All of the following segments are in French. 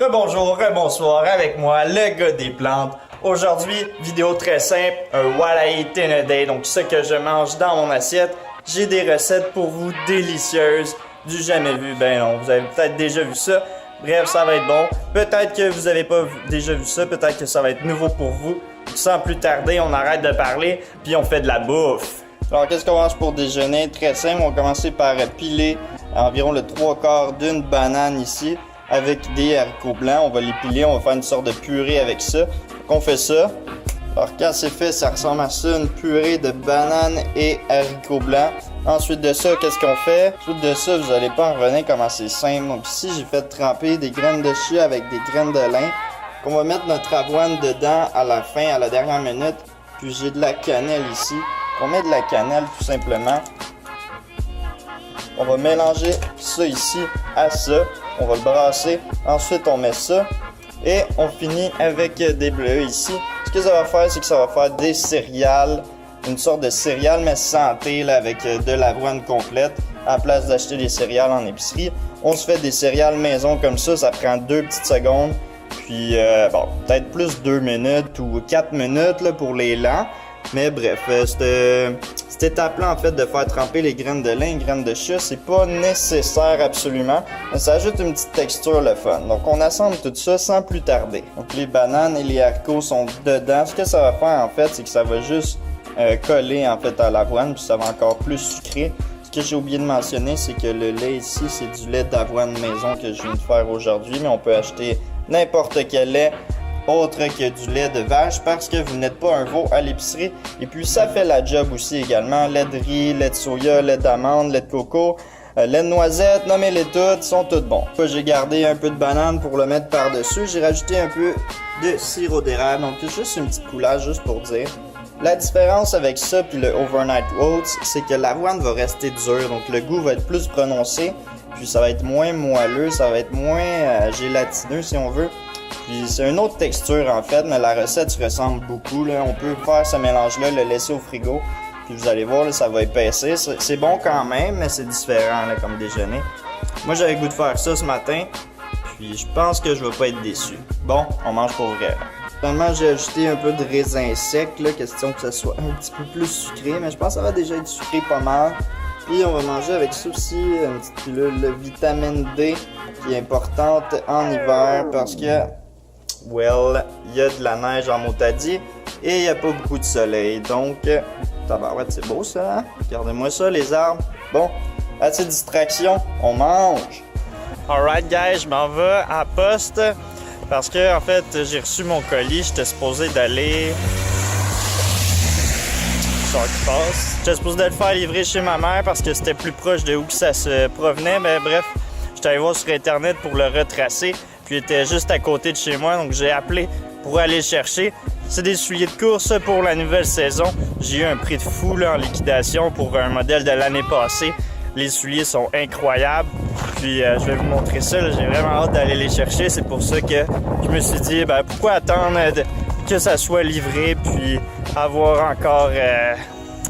Rebonjour, rebonsoir avec moi, le gars des plantes. Aujourd'hui, vidéo très simple, un What I Eat in a Day, donc ce que je mange dans mon assiette. J'ai des recettes pour vous délicieuses, du jamais vu, ben non, vous avez peut-être déjà vu ça. Bref, ça va être bon. Peut-être que vous n'avez pas déjà vu ça, peut-être que ça va être nouveau pour vous. Sans plus tarder, on arrête de parler, puis on fait de la bouffe. Alors, qu'est-ce qu'on mange pour déjeuner? Très simple, on va commencer par piler environ le 3/4 d'une banane ici, avec des haricots blancs. On va les piler, on va faire une sorte de purée avec ça. Donc, on fait ça. Alors, quand c'est fait, ça ressemble à ça, une purée de bananes et haricots blancs. Ensuite de ça, qu'est-ce qu'on fait? Ensuite de ça, vous n'allez pas en revenir comment c'est simple. Donc ici, j'ai fait tremper des graines de chia avec des graines de lin. On va mettre notre avoine dedans à la fin, à la dernière minute. Puis j'ai de la cannelle ici. On met de la cannelle tout simplement. On va mélanger ça ici à ça. On va le brasser. Ensuite, on met ça. Et on finit avec des bleus ici. Ce que ça va faire, c'est que ça va faire des céréales. Une sorte de céréales, mais santé, là, avec de l'avoine complète. À la place d'acheter des céréales en épicerie, on se fait des céréales maison comme ça. Ça prend 2 petites secondes. Puis, bon, peut-être plus 2 minutes ou 4 minutes là, pour les lents. Mais bref, cette étape-là, en fait, de faire tremper les graines de lin, graines de chia, c'est pas nécessaire absolument. Mais ça ajoute une petite texture le fun. Donc, on assemble tout ça sans plus tarder. Donc, les bananes et les haricots sont dedans. Ce que ça va faire, en fait, c'est que ça va juste coller, en fait, à l'avoine, puis ça va encore plus sucrer. Ce que j'ai oublié de mentionner, c'est que le lait ici, c'est du lait d'avoine maison que je viens de faire aujourd'hui. Mais on peut acheter n'importe quel lait autre que du lait de vache parce que vous n'êtes pas un veau à l'épicerie. Et puis ça fait la job aussi également. Lait de riz, lait de soya, lait d'amande, lait de coco, lait de noisette, nommez-les toutes, sont toutes bons. J'ai gardé un peu de banane pour le mettre par-dessus. J'ai rajouté un peu de sirop d'érable, donc juste une petite coulage juste pour dire. La différence avec ça puis le Overnight Oats, c'est que l'avoine va rester dure, donc le goût va être plus prononcé, puis ça va être moins moelleux, ça va être moins gélatineux si on veut. Puis c'est une autre texture en fait, mais la recette se ressemble beaucoup. Là. On peut faire ce mélange-là, le laisser au frigo, puis vous allez voir, là, ça va épaissir. C'est bon quand même, mais c'est différent là, comme déjeuner. Moi j'avais le goût de faire ça ce matin, puis je pense que je vais pas être déçu. Bon, on mange pour vrai. Finalement, j'ai ajouté un peu de raisin sec, là, question que ça soit un petit peu plus sucré, mais je pense que ça va déjà être sucré pas mal. Puis on va manger avec ça aussi une petite pilule de vitamine D qui est importante en hiver parce que, well, il y a de la neige en Motadie et il n'y a pas beaucoup de soleil. Donc, tabarouette, c'est beau ça, hein? Regardez-moi ça, les arbres. Bon, assez de distraction, on mange. Alright guys, je m'en vais à la poste. Parce que, en fait, j'ai reçu mon colis, j'étais supposé d'aller... Ça qui passe. J'étais supposé de le faire livrer chez ma mère parce que c'était plus proche de où que ça se provenait. Mais bref, j'étais allé voir sur Internet pour le retracer. Puis il était juste à côté de chez moi, donc j'ai appelé pour aller le chercher. C'est des souliers de course pour la nouvelle saison. J'ai eu un prix de fou là, en liquidation pour un modèle de l'année passée. Les souliers sont incroyables. Puis je vais vous montrer ça, j'ai vraiment hâte d'aller les chercher. C'est pour ça que je me suis dit, ben, pourquoi attendre que ça soit livré, puis avoir encore,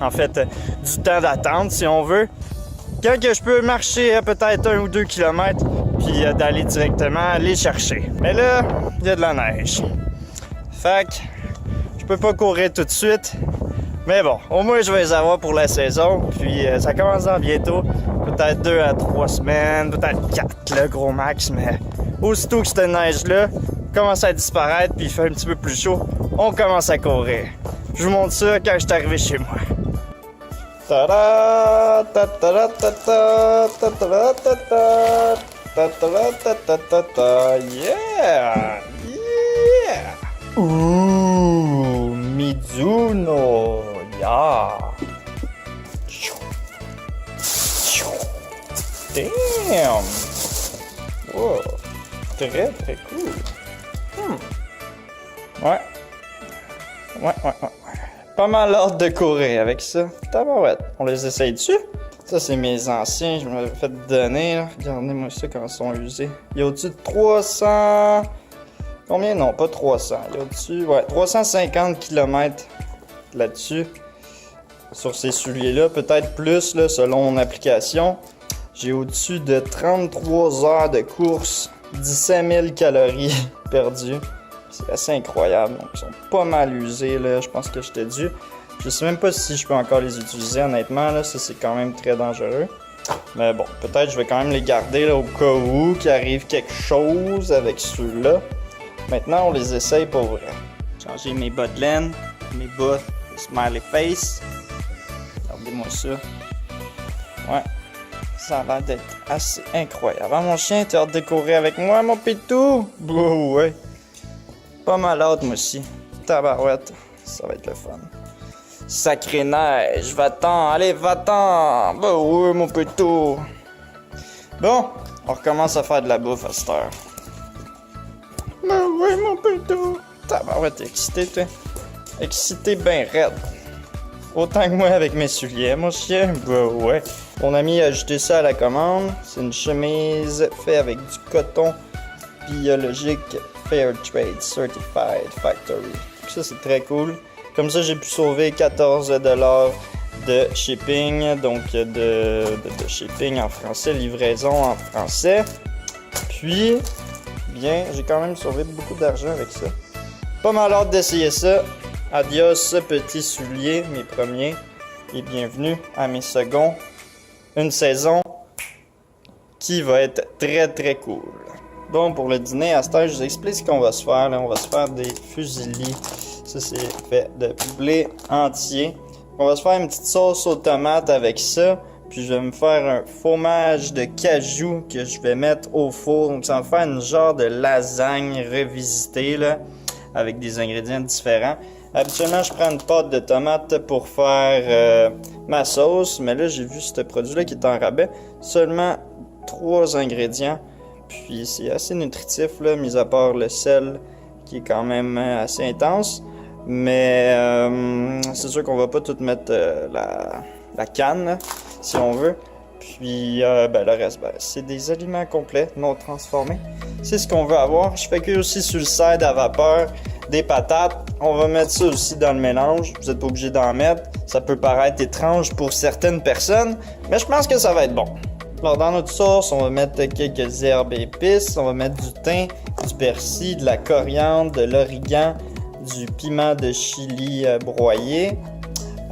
en fait, du temps d'attente, si on veut. Quand que je peux marcher peut-être 1 ou 2 kilomètres, puis d'aller directement les chercher. Mais là, il y a de la neige. Fait que je peux pas courir tout de suite. Mais bon, au moins je vais les avoir pour la saison. Puis ça commence dans bientôt. Peut-être 2 à 3 semaines, peut-être 4 le gros max. Mais aussitôt que cette neige-là commence à disparaître puis il fait un petit peu plus chaud, on commence à courir. Je vous montre ça quand je suis arrivé chez moi. Ta-da! Ta-ta-da! Ta-ta! Ta-ta-da! Ta-ta! Ta-ta-da! Ta-ta! Ta-ta! Yeah! Yeah! Ouh! Mizuno! Yeah! Damn! Wow! Très très cool! Ouais. Pas mal hâte de courir avec ça. Tabarouette. On les essaye dessus? Ça, c'est mes anciens. Je me l'avais fait donner. Là. Regardez-moi ça quand ils sont usés. Il y a au-dessus de 300... Combien? Non, pas 300. Il y a au-dessus... Ouais, 350 km là-dessus. Sur ces souliers-là. Peut-être plus, là, selon mon application. J'ai au-dessus de 33 heures de course 17 000 calories perdues. C'est assez incroyable. Donc, ils sont pas mal usés, là. Je pense que j'étais dû. Je sais même pas si je peux encore les utiliser, honnêtement. Là. Ça, c'est quand même très dangereux. Mais bon, peut-être je vais quand même les garder là, au cas où qu'il arrive quelque chose avec ceux-là. Maintenant, on les essaye pour vrai. Changer mes bas de laine, mes bas de smiley face. Regardez-moi ça. Ouais, ça a l'air d'être assez incroyable. Ah, mon chien, t'as hâte de courir avec moi, mon pitou? Oh, ouais. Pas mal hâte, moi aussi. Tabarouette, ça va être le fun. Sacré neige, va-t'en, allez, va-t'en! Bah oui, mon pitou! Bon, on recommence à faire de la bouffe à cette heure. Bah oui, mon pitou! Tabarouette, t'es excité, toi? Excité ben raide. Autant que moi avec mes souliers, mon chien. Bah ouais. Mon ami a ajouté ça à la commande. C'est une chemise faite avec du coton biologique Fairtrade Certified Factory. Ça, c'est très cool. Comme ça, j'ai pu sauver 14 $ de shipping. Donc, de shipping en français, livraison en français. Puis, bien, j'ai quand même sauvé beaucoup d'argent avec ça. Pas mal hâte d'essayer ça. Adios, petits souliers, mes premiers. Et bienvenue à mes seconds. Une saison qui va être très très cool. Bon, pour le dîner, à cette heure, je vous explique ce qu'on va se faire. Là, on va se faire des fusillis. Ça, c'est fait de blé entier. On va se faire une petite sauce aux tomates avec ça. Puis je vais me faire un fromage de cajou que je vais mettre au four. Donc ça va faire une genre de lasagne revisitée là, avec des ingrédients différents. Habituellement, je prends une pâte de tomate pour faire ma sauce. Mais là, j'ai vu ce produit-là qui est en rabais. Seulement 3 ingrédients. Puis c'est assez nutritif, là, mis à part le sel qui est quand même assez intense. Mais c'est sûr qu'on va pas tout mettre la canne, là, si on veut. Puis ben, le reste, ben, c'est des aliments complets, non transformés. C'est ce qu'on veut avoir. Je fais cuire aussi sur le side à vapeur des patates. On va mettre ça aussi dans le mélange. Vous n'êtes pas obligé d'en mettre. Ça peut paraître étrange pour certaines personnes, mais je pense que ça va être bon. Alors dans notre sauce, on va mettre quelques herbes et épices. On va mettre du thym, du persil, de la coriandre, de l'origan, du piment de chili broyé.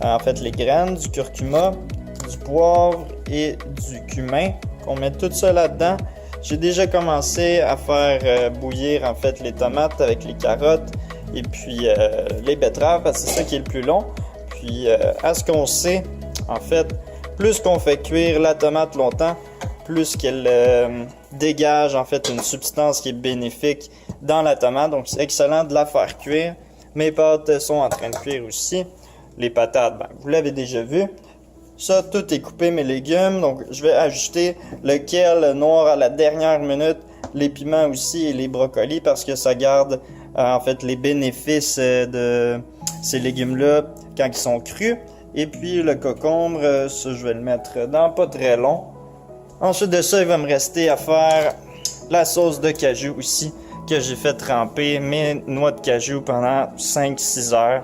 En fait, les graines, du curcuma, du poivre et du cumin. On met tout ça là-dedans. J'ai déjà commencé à faire bouillir en fait les tomates avec les carottes et puis les betteraves parce que c'est ça qui est le plus long. Puis à ce qu'on sait, en fait, plus qu'on fait cuire la tomate longtemps, plus qu'elle dégage en fait une substance qui est bénéfique dans la tomate. Donc c'est excellent de la faire cuire. Mes pâtes sont en train de cuire aussi. Les patates, ben, vous l'avez déjà vu. Ça, tout est coupé mes légumes. Donc je vais ajouter le kale noir à la dernière minute, les piments aussi et les brocolis parce que ça garde en fait les bénéfices de ces légumes-là quand ils sont crus. Et puis le concombre, ça je vais le mettre dans pas très long. Ensuite de ça, il va me rester à faire la sauce de cajou aussi, que j'ai fait tremper mes noix de cajou pendant 5-6 heures.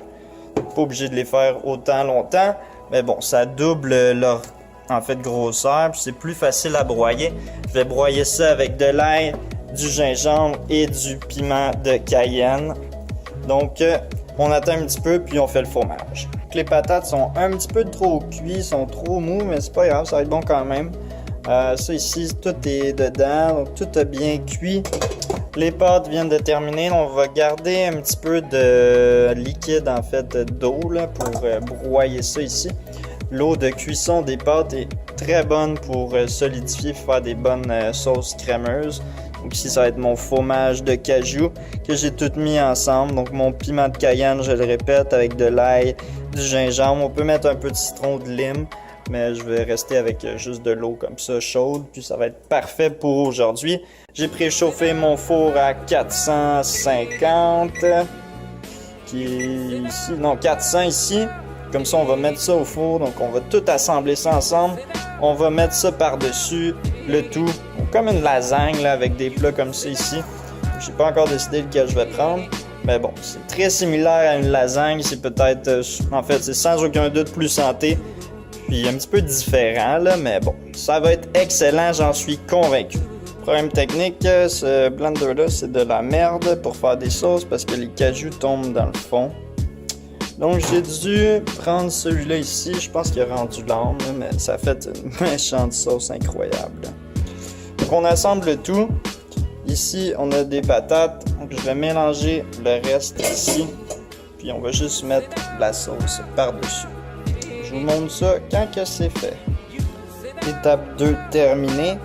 Pas obligé de les faire autant longtemps, mais bon, ça double leur en fait grosseur, puis c'est plus facile à broyer. Je vais broyer ça avec de l'ail, du gingembre et du piment de Cayenne. Donc, on attend un petit peu, puis on fait le fromage. Les patates sont un petit peu trop cuits, sont trop mous, mais c'est pas grave, ça va être bon quand même. Ça ici, tout est dedans, donc tout a bien cuit. Les pâtes viennent de terminer, on va garder un petit peu de liquide en fait d'eau là, pour broyer ça ici. L'eau de cuisson des pâtes est très bonne pour solidifier, faire des bonnes sauces crémeuses. Donc ici, ça va être mon fromage de cajou que j'ai tout mis ensemble. Donc mon piment de Cayenne, je le répète, avec de l'ail, du gingembre. On peut mettre un peu de citron, de lime, mais je vais rester avec juste de l'eau comme ça, chaude. Puis ça va être parfait pour aujourd'hui. J'ai préchauffé mon four à 450, qui est ici, non 400 ici. Comme ça, on va mettre ça au four. Donc on va tout assembler ça ensemble. On va mettre ça par-dessus le tout, comme une lasagne là, avec des plats comme ça ici. Je n'ai pas encore décidé lequel je vais prendre. Mais bon, c'est très similaire à une lasagne. C'est peut-être, en fait, c'est sans aucun doute plus santé. Puis un petit peu différent, là, mais bon, ça va être excellent, j'en suis convaincu. Problème technique, ce blender-là, c'est de la merde pour faire des sauces parce que les cajous tombent dans le fond. Donc j'ai dû prendre celui-là ici, je pense qu'il a rendu l'âme, mais ça a fait une méchante sauce incroyable. Donc on assemble le tout. Ici on a des patates, donc je vais mélanger le reste ici, puis on va juste mettre la sauce par-dessus. Je vous montre ça quand que c'est fait. Étape 2 terminée.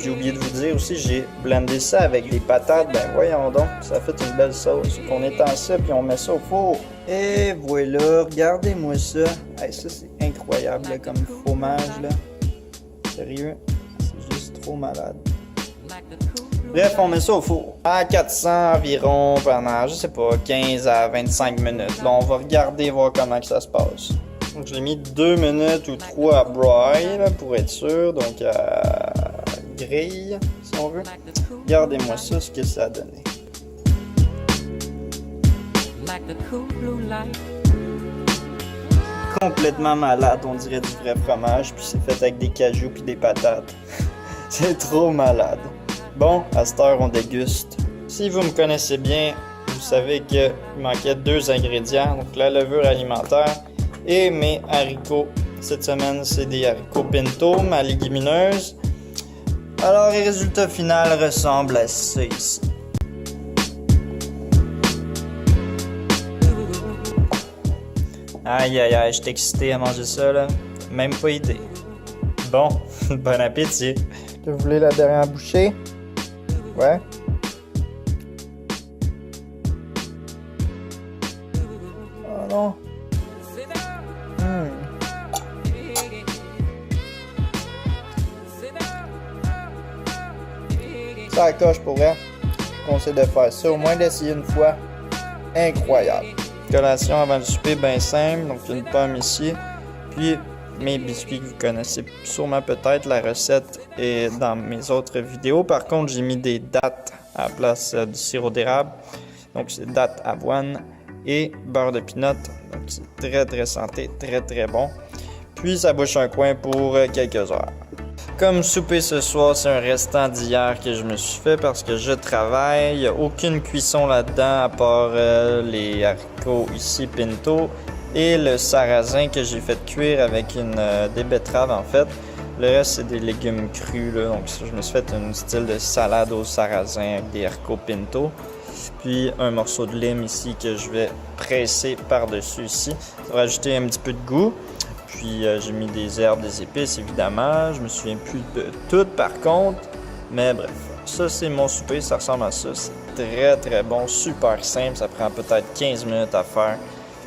J'ai oublié de vous dire aussi, j'ai blendé ça avec des patates. Ben voyons donc, ça fait une belle sauce. On étend ça puis on met ça au four. Et voilà, regardez-moi ça. Hey, ça c'est incroyable là, comme fromage là. Sérieux, c'est juste trop malade. Bref, on met ça au four à 400 environ pendant, je sais pas, 15 à 25 minutes. Là, on va regarder, voir comment que ça se passe. Donc, je l'ai mis 2 minutes ou 3 à broil là, pour être sûr. Donc, grille, si on veut. Regardez-moi ça, ce que ça a donné. Complètement malade, on dirait du vrai fromage, puis c'est fait avec des cajous puis des patates. C'est trop malade. Bon, à cette heure, on déguste. Si vous me connaissez bien, vous savez qu'il manquait 2 ingrédients, donc la levure alimentaire et mes haricots. Cette semaine, c'est des haricots pinto, ma légumineuse. Alors, le résultat final ressemble à ça ici. Aïe aïe aïe, je suis excité à manger ça là. Même pas idée. Bon, bon appétit. Vous voulez la dernière bouchée? Ouais. Oh non. Ça accroche pour vrai. Je vous conseille de faire ça, au moins d'essayer une fois. Incroyable. Collation avant le souper, bien simple. Donc une pomme ici. Puis mes biscuits que vous connaissez sûrement peut-être. La recette est dans mes autres vidéos. Par contre, j'ai mis des dattes à la place du sirop d'érable. Donc c'est dattes avoine et beurre de pinot. Donc c'est très très santé, très très bon. Puis ça bouche un coin pour quelques heures. Comme souper ce soir, c'est un restant d'hier que je me suis fait parce que je travaille. Il n'y a aucune cuisson là-dedans à part les haricots ici pinto et le sarrasin que j'ai fait cuire avec des betteraves en fait. Le reste, c'est des légumes crus. Là. Donc je me suis fait un style de salade au sarrasin avec des haricots pinto. Puis un morceau de lime ici que je vais presser par-dessus ici. Ça va ajouter un petit peu de goût. Puis j'ai mis des herbes, des épices évidemment. Je me souviens plus de tout par contre. Mais bref, ça c'est mon souper, ça ressemble à ça. C'est très très bon, super simple. Ça prend peut-être 15 minutes à faire.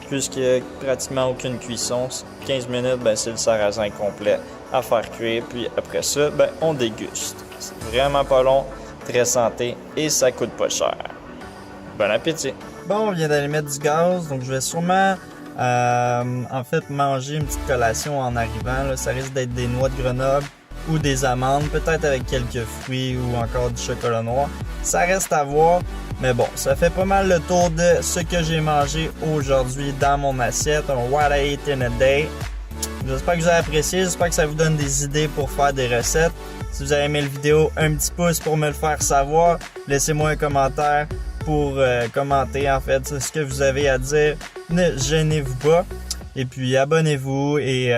Puisqu'il n'y a pratiquement aucune cuisson. 15 minutes, ben, c'est le sarrasin complet à faire cuire. Puis après ça, ben, on déguste. C'est vraiment pas long, très santé et ça coûte pas cher. Bon appétit! Bon, on vient d'aller mettre du gaz, donc je vais sûrement en fait manger une petite collation en arrivant. Là. Ça risque d'être des noix de Grenoble ou des amandes, peut-être avec quelques fruits ou encore du chocolat noir. Ça reste à voir, mais bon, ça fait pas mal le tour de ce que j'ai mangé aujourd'hui dans mon assiette, un What I Ate in a Day. J'espère que vous avez apprécié, j'espère que ça vous donne des idées pour faire des recettes. Si vous avez aimé la vidéo, un petit pouce pour me le faire savoir. Laissez-moi un commentaire pour commenter en fait ce que vous avez à dire. Ne gênez-vous pas. Et puis abonnez-vous et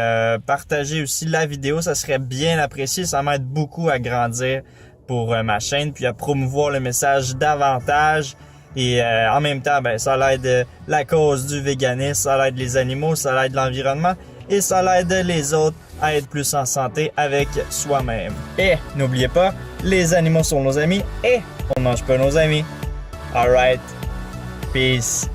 partagez aussi la vidéo, ça serait bien apprécié. Ça m'aide beaucoup à grandir pour ma chaîne, puis à promouvoir le message davantage. Et en même temps, ben, ça l'aide la cause du véganisme, ça l'aide les animaux, ça l'aide l'environnement et ça l'aide les autres à être plus en santé avec soi-même. Et n'oubliez pas, les animaux sont nos amis et on ne mange pas nos amis. Alright, peace.